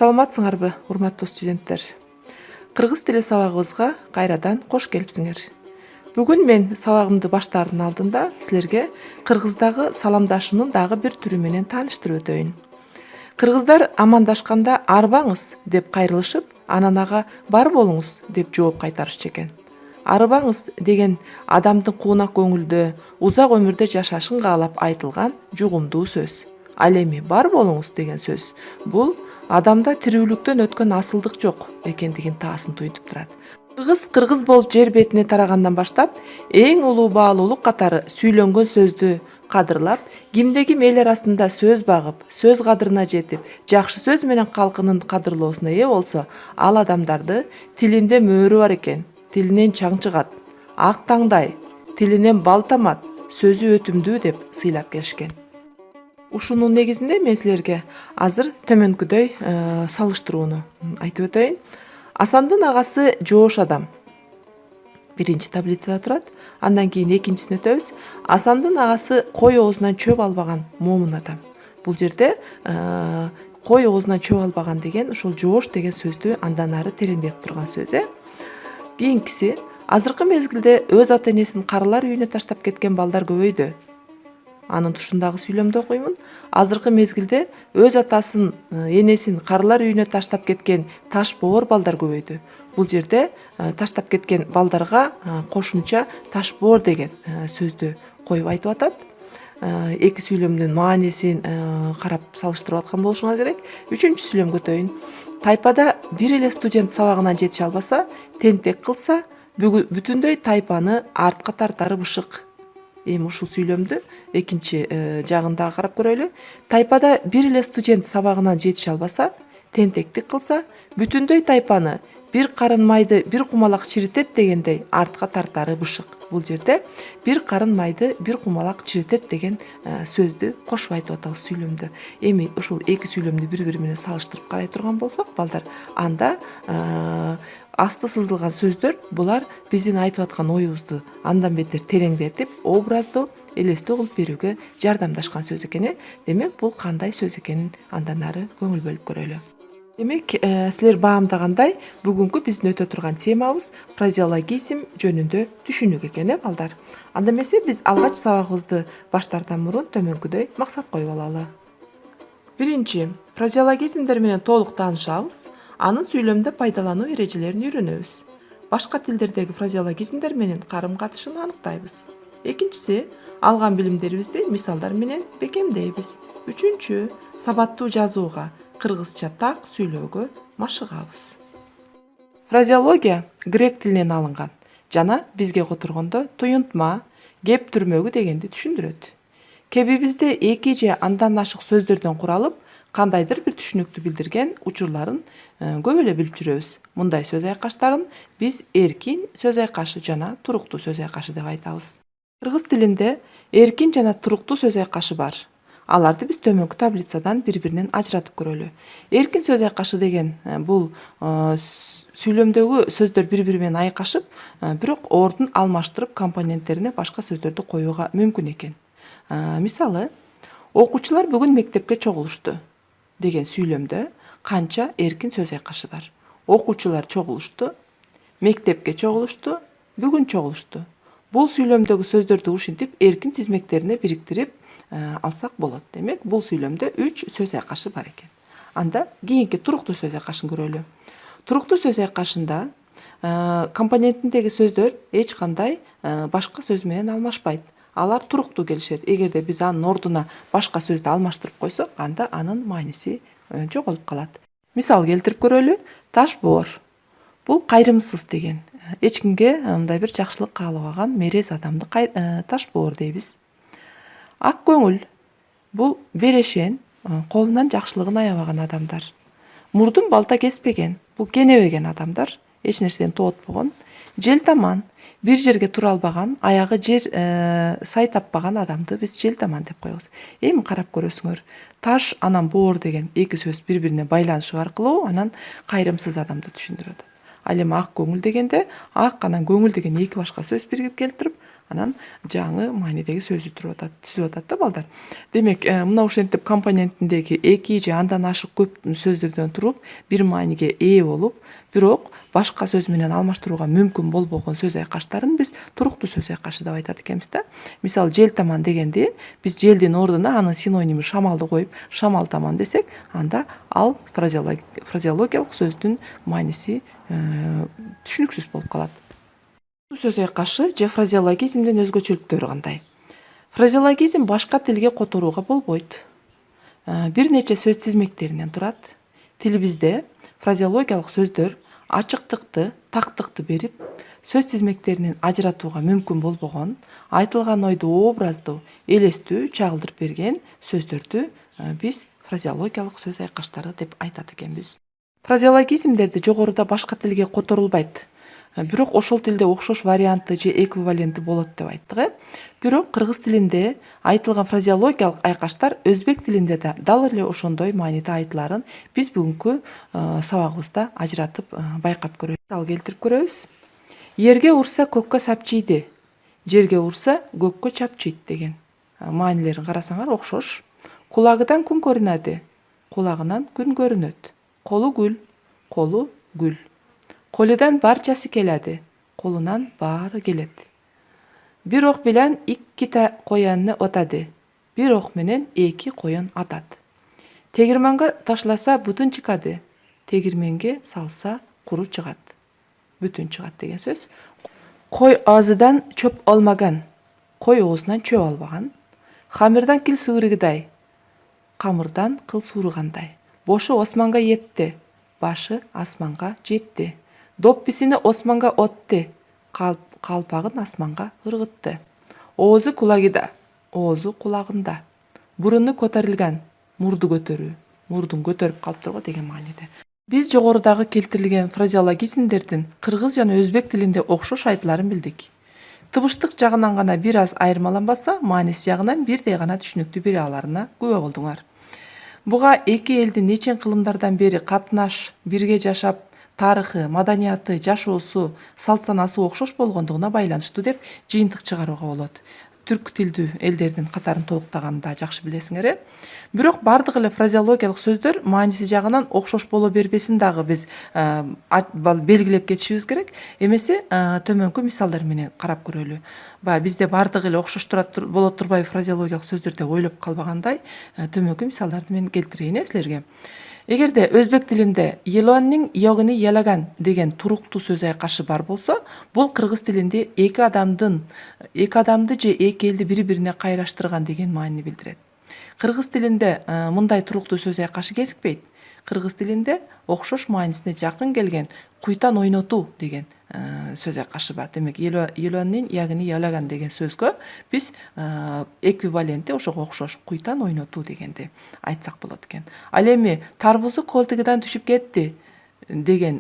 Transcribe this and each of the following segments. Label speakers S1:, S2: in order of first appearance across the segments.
S1: Саламатсыңарбы, урматтуу студенттер? Кыргыз тили сабагыбызга кайрадан кош келипсиңер. Бүгүн мен сабагымды баштаардын алдында силерге кыргыздагы саламдашуунун дагы бир түрү менен тааныштырып өтөйүн. Кыргыздар амандашканда арыбаңыз деп кайрылышып, анан ага бар болуңуз деп жооп кайтарышчу экен. Арыбаңыз деген адамдын куунак көңүлдө, узак өмүрдө жашашын каалап айтылган жугумдуу сөз. Ал эми бар болуңуз деген сөз бул адамда тирүүлүктөн өткөн асылдык жок экендигин таасын туйдуп турат. Кыргыз болуп жер бетине тарагандан баштап эң улуу баалуулук катары сүйлөнгөн сөздү кадырлап, кимде ким эл арасында сөз багып, сөз кадырына жетип, жакшы сөз менен калкынын кадырлоосуна ээ болсо, ал адамдарды тилинде мөөрү бар экен, тилинен чаң чыгат, ак таңдай, тилинен бал тамат, сөзү өтүмдүү деп сыйлап келишкен. Ушунун негизинде мен силерге азыр төмөнкүдөй салыштырууну айтып өтөйүн. Асандын агасы жоош адам. Биринчи таблицада турат. Андан кийин экинчисине өтөбүз. Асандын агасы кой оозунан чөп албаган момун адам. Бул жерде кой оозунан чөп албаган деген ушул жоош деген сөздү андан ары тереңдетип турган сөз. Кийинкиси азыркы мезгилде өз ата энесин карылар үйүнө таштап кеткен балдар көбөйдү. Анын тушундагы сүйлөмдү окуймун. Азыркы мезгилде өз атасын, энесин карылар үйүнө таштап кеткен таш боор балдар көбөйдү. Бул жерде таштап кеткен балдарга кошумча таш боор деген сөздү коюп айтып атат. Эки сүйлөмдүн маанисин карап салыштырып аткан болушуңар керек. Үчүнчү сүйлөмгө өтөйүн. Тайпада бир эле студент сабагынан жетише албаса, тентек кылса, бүтүндөй тайпаны артка тартары бышык. Эми ушул сүйлөмдү экинчи жагында карап көрөлү. Тайпада бир эле студент сабагынан жетише албаса, тентектик кылса, бүтүндөй тайпаны бир карын майды бир кумалак чиритет дегендей артка тартары бышык. Бул жерде бир карын майды бир кумалак чиритет деген сөздү кошуп айтып атабыз сүйлөмдү. Эми ушул эки сүйлөмдү бири-бири менен салыштырып карай турган болсок, балдар, анда асты сызылган сөздөр булар биздин айтып аткан оюбузду андан бетер тереңдетип, образдуу, элестүү кылып берүүгө жардамдашкан сөз экен. Демек, бул кандай сөз экенин андан ары көңүл бөлүп көрөлү. Демек, силер баамдагандай, бүгүнкү биздин өтө турган темабыз фразеологизм жөнүндө түшүнүк экен, балдар. Анда эмесе биз алгач сабагыбызды баштаардан мурун төмөнкүдөй максат коюп алалы. Биринчи, фразеологизмдер менен толук таанышабыз, анын сүйлөмдө пайдалануу эрежелерин үйрөнөбүз. Башка тилдердеги фразеологизмдер менен карым-катышын аныктайбыз. Экинчиси, алган билимдерибизди мисалдар менен бекемдейбиз. Үчүнчү, сабаттуу жазууга, кыргызча так сүйлөөгө машыгабыз. Фразеология грек тилинен алынган жана бизге которгондо туюнтма, кеп түрмөгү дегенди түшүндүрөт. Кебибизде эки же андан ашык сөздөрдөн куралып, кандайдыр бир түшүнүктү билдирген учурларын көп эле билип жүрөбүз. Мындай сөз айкаштарын биз эркин сөз айкашы жана туруктуу сөз айкашы деп айтабыз. Кыргыз тилинде эркин жана туруктуу сөз айкашы бар. Аларды биз төмөнкү таблицадан бири-биринен ажыратып көрөлү. Эркин сөз айкашы деген бул сүйлөмдөгү сөздөр бири-бири менен айкашып, бирок ордун алмаштырып компоненттерине башка сөздөрдү коюуга мүмкүн экен. Мисалы, окуучулар бүгүн мектепке чогулушту деген сүйлөмдө канча эркин сөз айкашы бар. Окуучулар чогулушту, мектепке чогулушту, бүгүн чогулушту. Бул сүйлөмдөгү сөздөрдү ушинтип эркин тизмектерине бириктирип алсак болот. Демек, бул сүйлөмдө 3 сөз айкашы бар экен. Анда кийинки туруктуу сөз айкашын көрөлү. Туруктуу сөз айкашында компонентиндеги сөздөр эч кандай башка сөз менен алмашпайт. Алар туруктуу келишет. Эгерде биз анын ордуна башка сөздү алмаштырып койсок, анда анын мааниси жоголуп калат. Мисал келтирип көрөлү. Таш боор. Бул кайрымсыз деген. Эч кимге мындай бир жакшылык каалабаган мерез адамды таш боор дейбиз. Ак көңүл. Бул берешен, колунан жакшылыгын аябаган адамдар. Мурдун балта кеспеген. Бул кенебеген адамдар, эч нерсени тоотпогон. Желтаман. Бир жерге тура албаган, аягы жер сай таппаган адамды биз желтаман деп коебуз. Эми карап көрөсүңөр. Таш анан боор деген эки сөз бири-бирине байланышуу аркылуу анан кайрымсыз адамды түшүндүрөт. Ал эми ак көңүл дегенде ак анан көңүл деген эки башка сөз биригип келтирип анан жаңы маанидеги сөздү түзүп атат да балдар. Демек, мына ушинтип компонентиндеги эки же андан ашык көп сөздөрдөн туруп бир мааниге ээ болуп, бирок башка сөз менен алмаштырууга мүмкүн болбогон сөз айкаштарын биз туруктуу сөз айкашы деп айтат экенбиз да. Мисалы, жел таман дегенде биз желдин ордуна анын синоними шамалды коюп, шамал таман десек, анда ал фразеологиялык сөздүн мааниси түшүнүксүз болуп калат. Сөз айкашы же фразеологизмдин өзгөчөлүктөрү кандай? Фразеологизм башка тилге которууга болбойт. Бир нече сөз тизмектеринен турат. Тилибизде фразеологиялык сөздөр ачыктыкты, тактыкты берип, сөз тизмектеринен ажыратууга мүмкүн болбогон, айтылган ойду образдуу, элестүү чагылдырып берген сөздөрдү биз фразеологиялык сөз айкаштары деп айтат экенбиз. Фразеологизмдерди жогоруда башка тилге которулбайт. Бирок ошол тилде окшош варианты же эквиваленти болот деп айттык. Бирок кыргыз тилинде айтылган фразеологиялык айкаштар өзбек тилинде да дал эле ошондой мааниде айтыларын биз бүгүнкү сабагыбызда ажыратып байкап көрөбүз. Мисал келтирип көрөбүз. Ерге урса көккө сапчийди, жерге урса көккө чапчыйт деген маанилерин карасаңар окшош. Кулагыдан күн көрүнөдү, кулагынан күн көрүнөт. Колу гүл, колу гүл. Колудан барчасы келеді, колунан баары келет. Бир ок менен икки коянны отады, бир ок менен эки коен атат. Тегирманга ташласа бүтүн чыгады, тегирменге салса куру чыгат. Бүтүн чыгат деген сөз. Кой аазыдан чөп алмаган, кой оозунан чөп албаган. Хамырдан кил сыырыгыдай, камырдан кыл сууругандай. Бошу османга етти, башы асманга жетти. Допписini османга отты, калпагын асманга ыргытты. Оозу кулагыда, оозу кулагында. Буруну көтөрүлгөн, мурду көтөрүү, мурдун көтөрүп калыптыр го деген мааниде. Биз жогорудагы келтирилген фразеологизмдердин кыргыз жана өзбек тилинде окшош айтыларын билдик. Тыбыштык жагынан гана бир аз айырмаланбаса, мааниси жагынан бирдей гана түшүнүктүү бере аларына күбө болдуңар. Буга эки элдин нечен кылымдардан бери катнаш, бирге жашап, тарыхы, маданияты, жашоосу, салт санасы окшош болгондугуна байланыштуу деп жыйынтык чыгарууга болот. Түрк тилдүү элдердин катарын толуктаганын да жакшы билесиңер. Бирок бардык эле фразеологиялык сөздөр мааниси жагынан окшош боло бербесин дагы биз белгилеп кетишибиз керек. Эмесе төмөнкү мисалдар менен карап көрөлү. Бизде бардык эле окшош боло турбайбы фразеологиялык сөздөр деп ойлоп калбагандай, төмөнкү мисалдарды мен келтирейин силерге. Эгерде өзбек тилинде елоннин йогуну ялаган деген туруктуу сөз айкашы бар болсо, бул кыргыз тилинде эки адамды же эки элди бири-бирине кайраштырган деген маанини билдирет. Кыргыз тилинде мындай туруктуу сөз айкашы кезикпейт. Кыргыз тилинде окшош маанисине жакын келген куйтан ойнотуу деген сөз айкашы бар. Демек, елоннин ягыны ялаган деген сөзгө биз эквиваленти ошого окшош куйтан ойнотуу дегенди айтсак болот экен. Ал эми тарбузу колтугудан түшүп кетти деген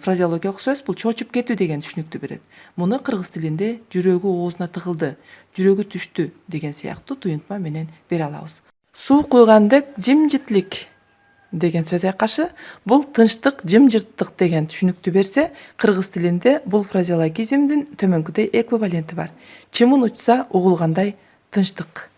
S1: фразеологиялык сөз бул чочуп кетүү деген түшүнүктү берет. Муну кыргыз тилинде жүрөгү оозуна тыгылды, жүрөгү түштү деген сыяктуу туюнтма менен бере алабыз. Суу куйгандек жымжытлык деген сөз айкашы бул тынчтык, жымжырттык деген түшүнүктү берсе, кыргыз тилинде бул фразеологизмдин төмөнкүдөй эквиваленти бар. Чымын учса угулгандай тынчтык.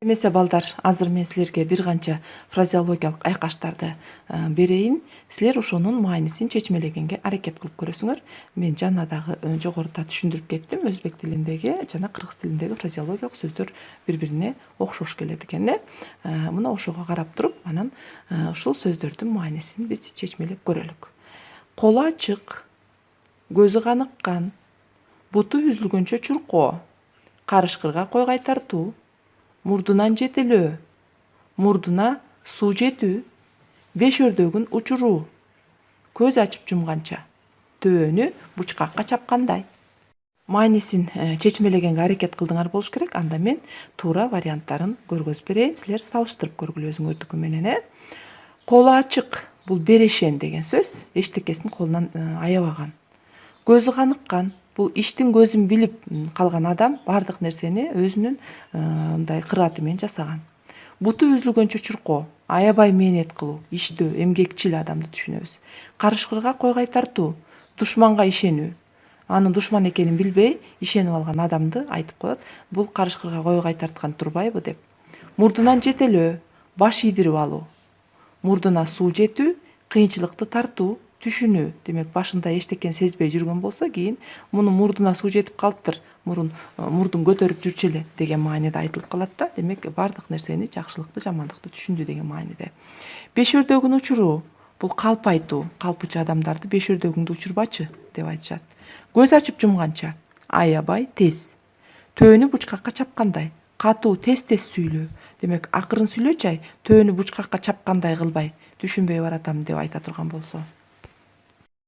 S1: Эмесе балдар, азыр мен силерге бир канча фразеологиялык айкаштарды берейин. Силер ошонун маанисин чечмелегенге аракет кылып көрөсүңөр. Мен жана дагы жогоруда түшүндүрүп кеттим. Өзбек тилиндеги жана кыргыз тилиндеги фразеологиялык сөздөр бири-бирине окшош келет экен. Мына ошого карап туруп, анан ушул сөздөрдүн маанисин биз чечмелеп көрөлүк. Колу ачык, көзү каныккан, буту үзүлгөнчө чуркоо, карышкырга кой кайтартуу, мурдунан жетилөө, мурдуна суу жетүү, беш өрдөгүн учуруу, көз ачып жумганча, төөнү бучкакка чапкандай. Маанисин чечмелегенге аракет кылдыңар болуш керек. Анда мен туура варианттарын көргөзүп берейин. Силер салыштырып көргүлө өзүңөрдүкү менен. Колу ачык бул берешен деген сөз, эчтекесин колунан аябаган. Көзү каныккан бул иштин көзүн билип калган адам бардык нерсени өзүнүн мындай кырааты менен жасаган. Буту үзүлгөнчө чуркоо, аябай мээнет кылуу, иштөө, эмгекчил адамды түшүнөбүз. Карышкырга койгой тартуу, душманга ишенүү. Анын душман экенин билбей, ишенип алган адамды айтып коет. Бул карышкырга койгой тарткан турбайбы деп. Мурдунан жетелөө, баш ийдирип алуу. Мурдуна суу жетүү, кыйынчылыкты тартуу, түшүнүү. Демек башында эчтекени сезбей жүргөн болсо, кийин мунун мурдуна суу жетип калыптыр. Мурдун көтөрүп жүрчү эле деген мааниде айтылып калат да. Демек бардык нерсени, жакшылыкты, жамандыкты түшүндү деген мааниде. Бешөрдөгүн учуруу, бул калп айтуу. Калпычы адамдарды бешөрдөгүңдү учурбачы деп айтышат. Көз ачып жумганча, аябай тез. Төөнү бучкакка чапкандай, катуу тез-тез сүйлөө. Демек акырын сүйлөчү ай, төөнү бучкакка чапкандай кылбай, түшүнбөй баратам деп айта турган болсо.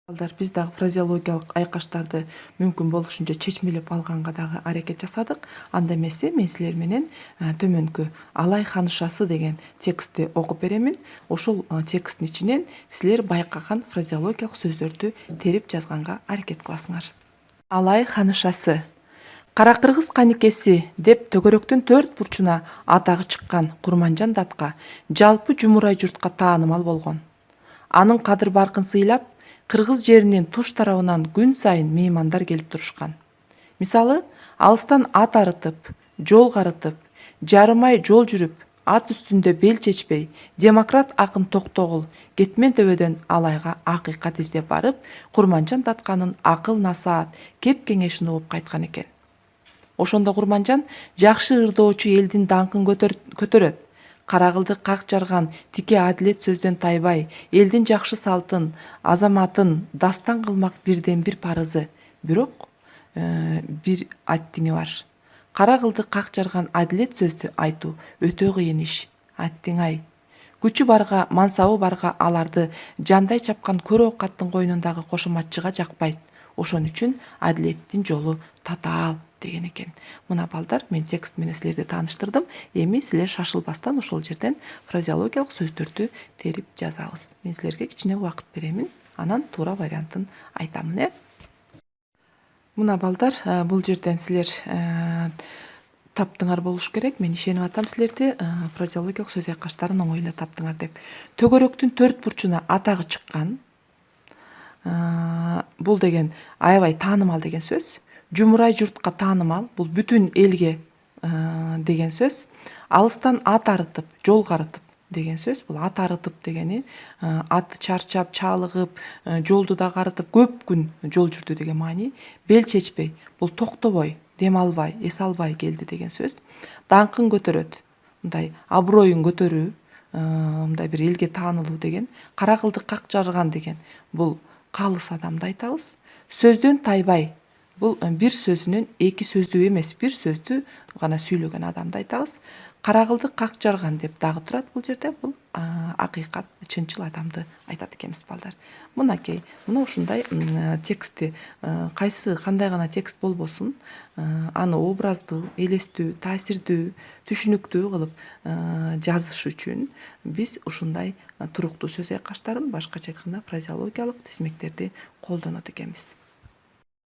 S1: Биз дагы фразеологиялык айкаштарды мүмкүн болушунча чечмелеп алганга дагы аракет жасадык. Анда эмесе мен силер менен төмөнкү Алай ханышасы деген текстти окуп беремин. Ошол тексттин ичинен силер байкаган фразеологиялык сөздөрдү терип жазганга аракет кыласыңар. Алай ханышасы. Кара кыргыз каникеси деп төгөрөктүн төрт бурчуна атагы чыккан Курманжан датка жалпы жумурай журтка таанымал болгон. Анын кадыр баркын сыйлап, кыргыз жеринин туш тарабынан күн сайын меймандар келип турушкан. Мисалы, алыстан ат арытып, жол карытып, жарым ай жол жүрүп, ат үстүндө бел чечпей, демократ акын Токтогул Кетмен төбөдөн Алайга акыйкат издеп барып, Курманжан датканын акыл насаат, кеп кеңешин угуп кайткан экен. Ошондо Курманжан жакшы ырдоочу элдин даңкын көтөрөт. Карагылды как жарган тике адилет сөздөн тайбай, элдин жакшы салтын, азаматын дастан кылмак бирден бир парызы. Бирок бир аттиңи бар. Карагылды как жарган адилет сөздү айтуу өтө кыйын иш. Аттиң-ай. Күчү барга, мансабы барга аларды жандай чапкан көрө оокаттын койнундагы кошоматчыга жакпайт. Ошон үчүн адилеттин жолу татаал деген экен. Мына балдар, мен текст менен силерди тааныштырдым. Эми силер шашылбастан ошол жерден фразеологиялык сөздөрдү терип жазабыз. Мен силерге кичине убакыт беремин, анан туура вариантын айтамын, Мына балдар, бул жерден силер таптыңар болуш керек. Мен ишенип атам силерди фразеологиялык сөз айкаштарын оңой эле таптыңар деп. Төгөрөктүн төрт бурчуна атагы чыккан. Бул деген аябай таанымал деген сөз. Жумурай журтка таанымал, бул бүтүн элге деген сөз. Алыстан ат арытып, жол карытып деген сөз. Бул ат арытып дегени аты чарчап, чалыгып, жолду да карытып, көп күн жол жүрдү деген маани. Бел чечпей, бул токтобой, дем албай, эс албай келди деген сөз. Даңкын көтөрөт, мындай аброюн көтөрүү, мындай бир элге таанылуу деген. Карагылды как жарган деген, бул калыс адамды айтабыз. Сөздөн тайбай, бул бир сөзүнөн эки сөздүү эмес, бир сөздү гана сүйлөгөн адамды айтабыз. Карагылды как жарган деп дагы турат бул жерде. Бул акыйкат, чынчыл адамды айтат экенбиз балдар. Мынакей, мына ушундай текстти кандай гана текст болбосун, аны образдуу, элестүү, таасирдүү, түшүнүктүү кылып жазыш үчүн биз ушундай туруктуу сөз айкаштарын, башкача айтканда фразеологиялык тизмектерди колдонот экенбиз.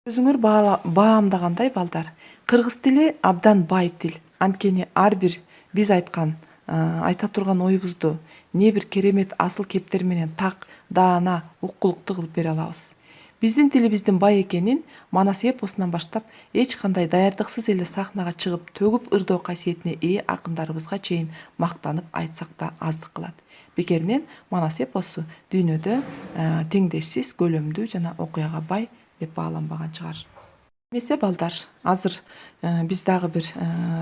S1: Өзүңөр баамдагандай балдар, кыргыз тили абдан бай тил. Анткени ар бир биз айта турган оюбузду не бир керемет асыл кептер менен так, даана, уккулуктуу кылып бере алабыз. Биздин тилибиздин бай экенин Манас эпосунан баштап эч кандай даярдыксыз эле сахнага чыгып төгүп ырдоо касиетине ээ акындарыбызга чейин мактанып айтсак да аздык кылат. Бекеринен Манас эпосу дүйнөдө теңдешсиз, көлөмдүү жана окуяга бай деп бааланбаган чыгар. Эмесе балдар, азыр биз дагы бир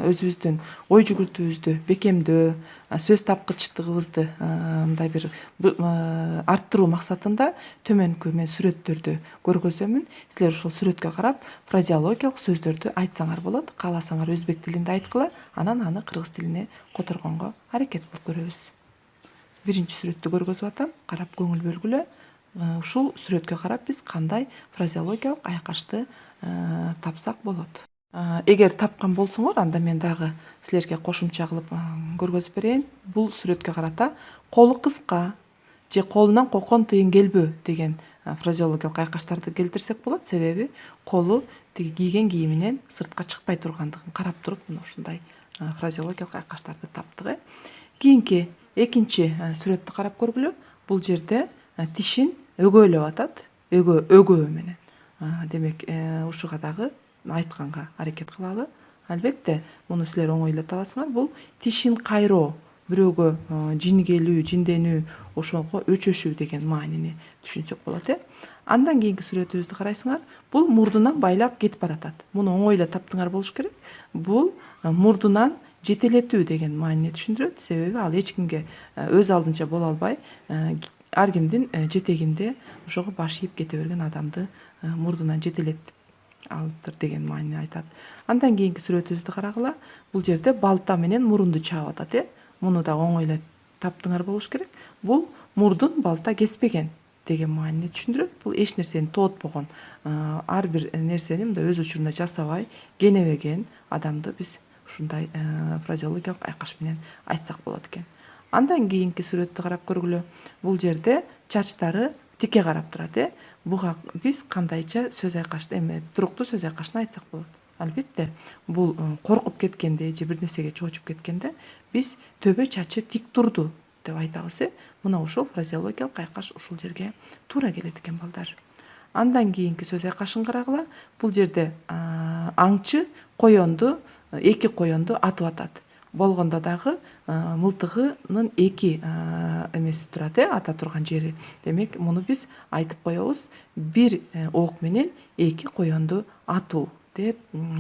S1: өзүбүздүн ой жүгүртүүбүздү бекемдөө, сөз тапкычтыгыбызды мындай бир арттыруу максатында төмөнкү мен сүрөттөрдү көргөзөмүн. Силер ошол сүрөткө карап фразеологиялык сөздөрдү айтсаңар болот. Кааласаңар өзбек тилинде айткыла, анан аны кыргыз тилине которгонго аракет кылып көрөбүз. Биринчи сүрөттү көргөзүп атам, карап көңүл бөлгүлө. Ушул сүрөткө карап биз кандай фразеологиялык айкашты тапсак болот. Эгер тапкан болсоңор, анда мен дагы силерге кошумча кылып көргөзүп берейин. Бул сүрөткө карата колу кыска же колунан кокон тыйын келбөө деген фразеологиялык айкаштарды келтирсек болот. Себеби колу тиги кийген кийиминен сыртка чыкпай тургандыгын карап туруп мына ушундай фразеологиялык айкаштарды таптык. Кийинки экинчи сүрөттү карап көргүлө. Бул жерде тишин өгөөлөп атат. Өгөө менен. Демек, ушуга дагы айтканга аракет кылалы. Албетте, муну силер оңой эле табасыңар. Бул тишин кайроо, бирөөгө жин келүү, жинденүү, ошого өчөшүү деген маанини түшүнсөк болот. Андан кийинки сүрөтүбүздү карайсыңар. Бул мурдунан байлап кетип баратат. Муну оңой эле таптыңар болуш керек. Бул мурдунан жетелетүү деген маанини түшүндүрөт. Себеби ал эч кимге өз алдынча боло албай, ар кимдин жетегинде ошого баш ийип кете берген адамды мурдунан жетелетип алыптыр деген маанини айтат. Андан кийинки сүрөтүбүздү карагыла. Бул жерде балта менен мурунду чаап атат. Муну да оңой эле таптыңар болуш керек. Бул мурдун балта кеспеген деген маанини түшүндүрөт. Бул эч нерсени тоотпогон, ар бир нерсени мындай өз учурунда жасабай, кенебеген адамды биз ушундай фразеологиялык айкаш менен айтсак болот экен. Андан кийинки сүрөттү карап көргүлө. Бул жерде чачтары тике карап турат. Буга биз кандайча сөз айкашты, туруктуу сөз айкашын айтсак болот. Албетте, бул коркуп кеткенде же бир нерсеге чоочуп кеткенде биз төбө чачы тик турду деп айтабыз. Мына ушул фразеологиялык айкаш ушул жерге туура келет экен балдар. Андан кийинки сөз айкашын карагыла. Бул жерде аңчы эки коёнду атып атат. Болгондо дагы мылтыгынын эки эмеси турат, ата турган жери. Демек, муну биз айтып коебуз. Бир ок менен эки коёнду атуу деп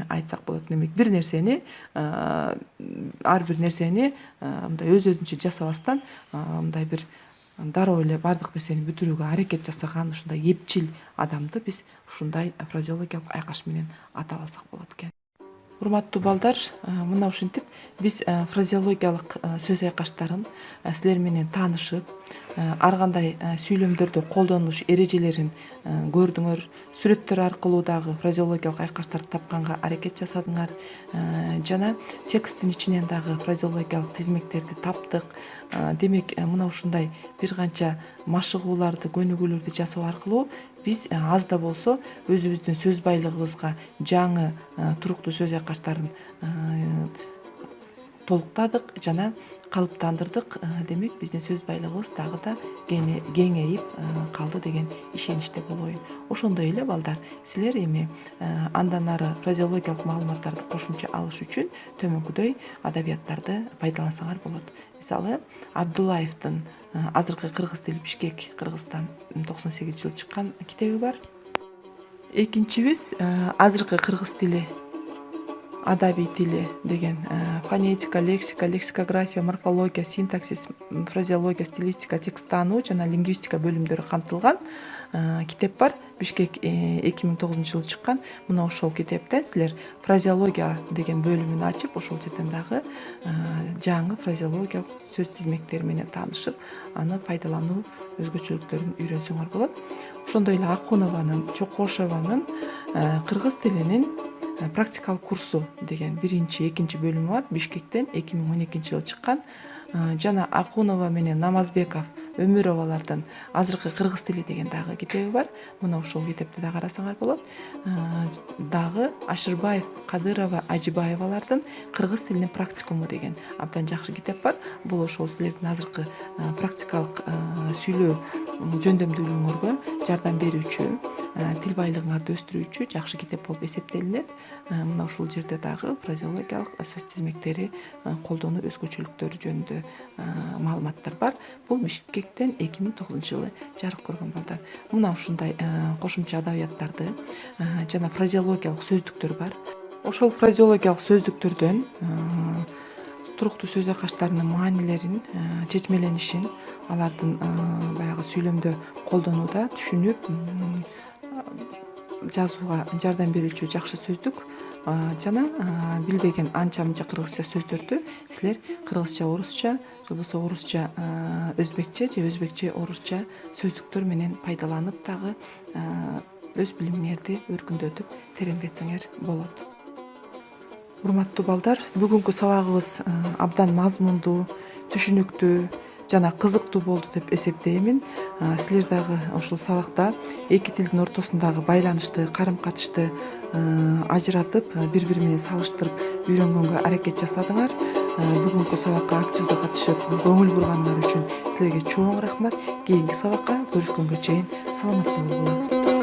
S1: айтсак болот. Демек, бир нерсени, ар бир нерсени мындай өзүнчө жасабастан, мындай бир дароо эле бардык нерсени бүтүрүүгө аракет жасаган ушундай эпчил адамды биз ушундай фразеологиялык айкаш менен атап алсак болот экен. Урматтуу балдар, мына ушинтип биз фразеологиялык сөз айкаштарын силер менен таанышып, ар кандай сүйлөмдөрдө колдонулуш эрежелерин көрдүңөр. Сүрөттөр аркылуу дагы фразеологиялык айкаштарды тапканга аракет жасадыңар. Жана тексттин ичинен дагы фразеологиялык тизмектерди таптык. Демек, мына ушундай бир канча машыгууларды, көнүгүүлөрдү жасоо аркылуу биз аз да болсо өзүбүздүн сөз байлыгыбызга жаңы туруктуу сөз айкаштарын толуктадык жана калыптандырдык. Демек, биздин сөз байлыгыбыз дагы да кеңейип калды деген ишеничте болоюн. Ошондой эле балдар, силер эми андан ары фразеологиялык маалыматтарды кошумча алыш үчүн төмөнкүдөй адабияттарды пайдалансаңар болот. Мисалы, Абдуллаевдин азыркы кыргыз тили Бишкек, Кыргызстан 98-жылы чыккан китеби бар. Экинчибиз азыркы кыргыз тили адабий тили деген фонетика, лексика, лексикография, морфология, синтаксис, фразеология, стилистика, текст таануу жана лингвистика бөлүмдөрү камтылган китеп бар. Бишкек 2009-жылы чыккан. Мына ошол китептен силер фразеология деген бөлүмүн ачып, ошол жерден дагы жаңы фразеологиялык сөз тизмектери менен таанышып, аны пайдалануу өзгөчөлүктөрүн үйрөнсөңөр болот. Ошондой эле Акунованын, Чокошеванын кыргыз тилинин практикалык курсу деген биринчи, экинчи бөлүмү бар. Бишкектен 2012-жылы чыккан. Жана Акунова менен Намазбеков, Өмүровалардын азыркы кыргыз тили деген дагы китеби бар. Мына ушул китепти да карасаңар болот. Дагы Ашырбаев, Кадырова, Ажибаевалардын кыргыз тилинин практикуму деген абдан жакшы китеп бар. Бул ошол силердин азыркы практикалык сүйлөө жөндөмдүүлүгүңөргө жардам берүүчү, тил байлыгыңарды өстүрүүчү жакшы китеп болуп эсептелинет. Мына ушул жерде дагы фразеологиялык сөз тизмектери колдонуу өзгөчөлүктөрү жөнүндө маалыматтар бар. Бул Бишкектен 2009-жылы жарык көргөн балдар. Мына ушундай кошумча адабияттарды жана фразеологиялык сөздүктөр бар. Ошол фразеологиялык сөздүктөрдөн туруктуу сөз айкаштарынын маанилерин, чечмеленишин, алардын баягы сүйлөмдө колдонууда түшүнүп, жазууга жардам берүүчү жакшы сөздүк жана билбеген анча-мынча кыргызча сөздөрдү силер кыргызча, орусча, же болбосо орусча, өзбекче же өзбекче, орусча сөздүктөр менен пайдаланып дагы өз билимиңерди өркүндөтүп, тереңдетсеңер болот. Урматтуу балдар, бүгүнкү сабагыбыз абдан мазмундуу, түшүнүктүү жана кызыктуу болду деп эсептеймин. Силер дагы ушул сабакта эки тилдин ортосундагы байланышты, карым-катышты ажыратып, бири-бири менен салыштырып үйрөнгөнгө аракет жасадыңар. Бүгүнкү сабакка активдүү катышып көңүл бурганыңар үчүн силерге чоң рахмат. Кийинки сабакка көрүшкөнгө чейин саламатта болгула.